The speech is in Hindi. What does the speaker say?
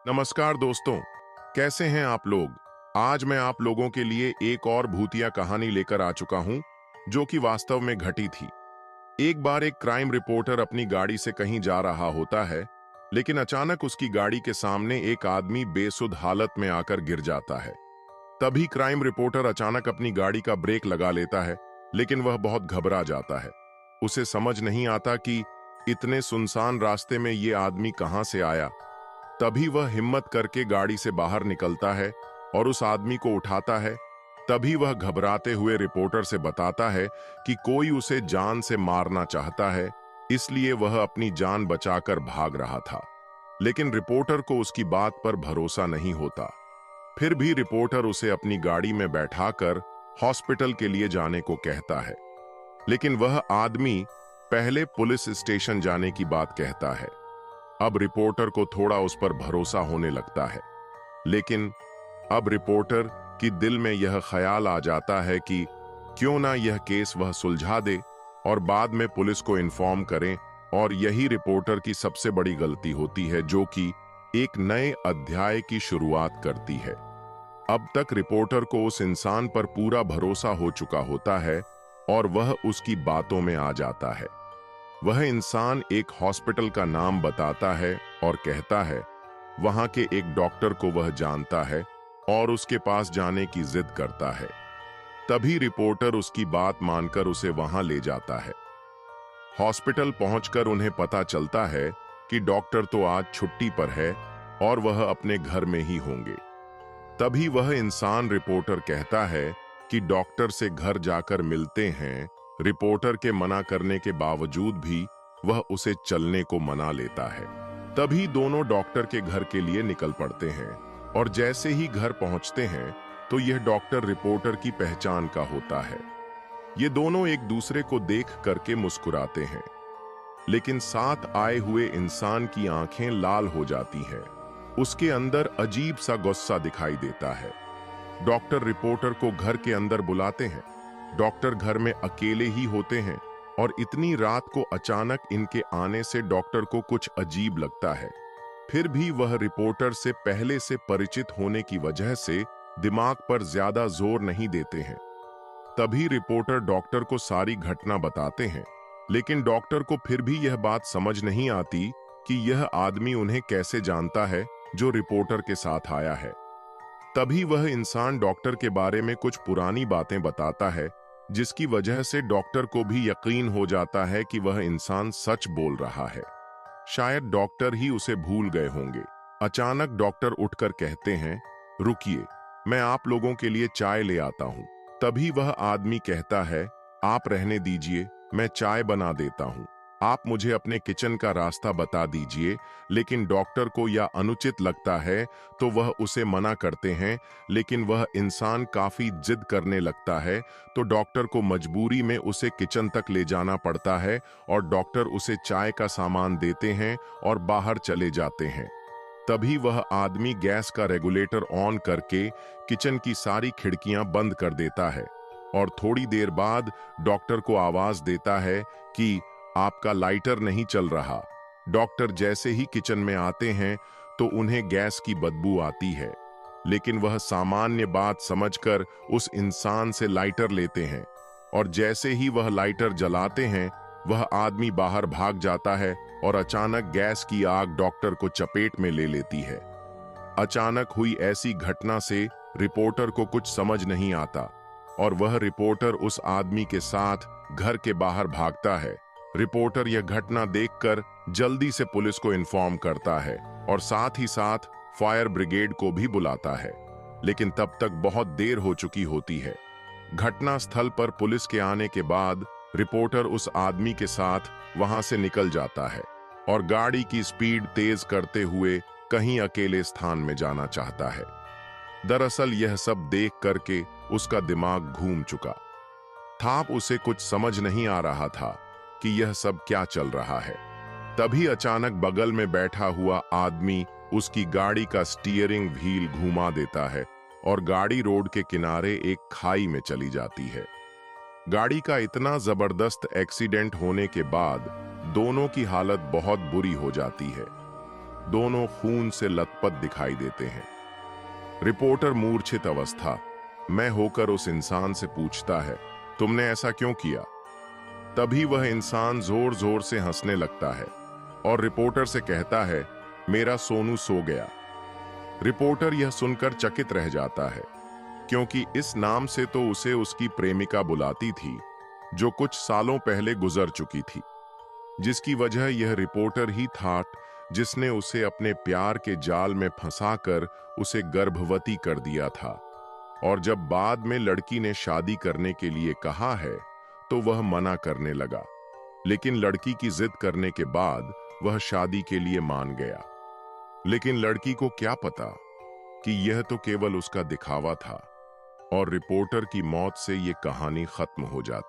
नमस्कार दोस्तों, कैसे हैं आप लोग। आज मैं आप लोगों के लिए एक और भूतिया कहानी लेकर आ चुका हूं जो कि वास्तव में घटी थी। एक बार एक क्राइम रिपोर्टर अपनी गाड़ी से कहीं जा रहा होता है, लेकिन अचानक उसकी गाड़ी के सामने एक आदमी बेसुध हालत में आकर गिर जाता है। तभी क्राइम रिपोर्टर अचानक अपनी गाड़ी का ब्रेक लगा लेता है, लेकिन वह बहुत घबरा जाता है। उसे समझ नहीं आता कि इतने सुनसान रास्ते में ये आदमी कहां से आया। तभी वह हिम्मत करके गाड़ी से बाहर निकलता है और उस आदमी को उठाता है। तभी वह घबराते हुए रिपोर्टर से बताता है कि कोई उसे जान से मारना चाहता है, इसलिए वह अपनी जान बचाकर भाग रहा था। लेकिन रिपोर्टर को उसकी बात पर भरोसा नहीं होता। फिर भी रिपोर्टर उसे अपनी गाड़ी में बैठाकर हॉस्पिटल के लिए जाने को कहता है। लेकिन वह आदमी पहले पुलिस स्टेशन जाने की बात कहता है। अब रिपोर्टर को थोड़ा उस पर भरोसा होने लगता है, लेकिन अब रिपोर्टर की दिल में यह ख्याल आ जाता है कि क्यों ना यह केस वह सुलझा दे और बाद में पुलिस को इन्फॉर्म करें। और यही रिपोर्टर की सबसे बड़ी गलती होती है, जो कि एक नए अध्याय की शुरुआत करती है। अब तक रिपोर्टर को उस इंसान पर पूरा भरोसा हो चुका होता है और वह उसकी बातों में आ जाता है। वह इंसान एक हॉस्पिटल का नाम बताता है और कहता है वहां के एक डॉक्टर को वह जानता है और उसके पास जाने की जिद करता है। तभी रिपोर्टर उसकी बात मानकर उसे वहां ले जाता है। हॉस्पिटल पहुंचकर उन्हें पता चलता है कि डॉक्टर तो आज छुट्टी पर है और वह अपने घर में ही होंगे। तभी वह इंसान रिपोर्टर कहता है कि डॉक्टर से घर जाकर मिलते हैं। रिपोर्टर के मना करने के बावजूद भी वह उसे चलने को मना लेता है। तभी दोनों डॉक्टर के घर के लिए निकल पड़ते हैं और जैसे ही घर पहुंचते हैं तो यह डॉक्टर रिपोर्टर की पहचान का होता है। ये दोनों एक दूसरे को देख करके मुस्कुराते हैं, लेकिन साथ आए हुए इंसान की आंखें लाल हो जाती हैं। उसके अंदर अजीब सा गुस्सा दिखाई देता है। डॉक्टर रिपोर्टर को घर के अंदर बुलाते हैं। डॉक्टर घर में अकेले ही होते हैं और इतनी रात को अचानक इनके आने से डॉक्टर को कुछ अजीब लगता है। फिर भी वह रिपोर्टर से पहले से परिचित होने की वजह से दिमाग पर ज्यादा जोर नहीं देते हैं। तभी रिपोर्टर डॉक्टर को सारी घटना बताते हैं, लेकिन डॉक्टर को फिर भी यह बात समझ नहीं आती कि यह आदमी उन्हें कैसे जानता है जो रिपोर्टर के साथ आया है। तभी वह इंसान डॉक्टर के बारे में कुछ पुरानी बातें बताता है, जिसकी वजह से डॉक्टर को भी यकीन हो जाता है कि वह इंसान सच बोल रहा है। शायद डॉक्टर ही उसे भूल गए होंगे। अचानक डॉक्टर उठकर कहते हैं, रुकिए, मैं आप लोगों के लिए चाय ले आता हूं। तभी वह आदमी कहता है, आप रहने दीजिए, मैं चाय बना देता हूं। आप मुझे अपने किचन का रास्ता बता दीजिए। लेकिन डॉक्टर को यह अनुचित लगता है तो वह उसे मना करते हैं, लेकिन वह इंसान काफी जिद करने लगता है तो डॉक्टर को मजबूरी में उसे किचन तक ले जाना पड़ता है और डॉक्टर उसे चाय का सामान देते हैं और बाहर चले जाते हैं। तभी वह आदमी गैस का रेगुलेटर ऑन करके किचन की सारी खिड़कियां बंद कर देता है और थोड़ी देर बाद डॉक्टर को आवाज देता है कि आपका लाइटर नहीं चल रहा। डॉक्टर जैसे ही किचन में आते हैं तो उन्हें गैस की बदबू आती है, लेकिन वह सामान्य बात समझकर उस इंसान से लाइटर लेते हैं और जैसे ही वह लाइटर जलाते हैं वह आदमी बाहर भाग जाता है और अचानक गैस की आग डॉक्टर को चपेट में ले लेती है। अचानक हुई ऐसी घटना से रिपोर्टर को कुछ समझ नहीं आता और वह रिपोर्टर उस आदमी के साथ घर के बाहर भागता है। रिपोर्टर यह घटना देखकर जल्दी से पुलिस को इन्फॉर्म करता है और साथ ही साथ फायर ब्रिगेड को भी बुलाता है, लेकिन तब तक बहुत देर हो चुकी होती है। घटना स्थल पर पुलिस के आने के बाद रिपोर्टर उस आदमी के साथ वहां से निकल जाता है और गाड़ी की स्पीड तेज करते हुए कहीं अकेले स्थान में जाना चाहता है। दरअसल यह सब देख करके उसका दिमाग घूम चुका था। उसे कुछ समझ नहीं आ रहा था कि यह सब क्या चल रहा है। तभी अचानक बगल में बैठा हुआ आदमी उसकी गाड़ी का स्टीयरिंग व्हील घुमा देता है और गाड़ी रोड के किनारे एक खाई में चली जाती है। गाड़ी का इतना जबरदस्त एक्सीडेंट होने के बाद दोनों की हालत बहुत बुरी हो जाती है। दोनों खून से लथपथ दिखाई देते हैं। रिपोर्टर मूर्छित अवस्था में होकर उस इंसान से पूछता है, तुमने ऐसा क्यों किया? तभी वह इंसान जोर जोर से हंसने लगता है और रिपोर्टर से कहता है, मेरा सोनू सो गया। रिपोर्टर यह सुनकर चकित रह जाता है, क्योंकि इस नाम से तो उसे उसकी प्रेमिका बुलाती थी, जो कुछ सालों पहले गुजर चुकी थी, जिसकी वजह यह रिपोर्टर ही था जिसने उसे अपने प्यार के जाल में फंसाकर उसे गर्भवती कर दिया था। और जब बाद में लड़की ने शादी करने के लिए कहा है, तो वह मना करने लगा, लेकिन लड़की की जिद करने के बाद वह शादी के लिए मान गया। लेकिन लड़की को क्या पता कि यह तो केवल उसका दिखावा था और रिपोर्टर की मौत से यह कहानी खत्म हो जाती।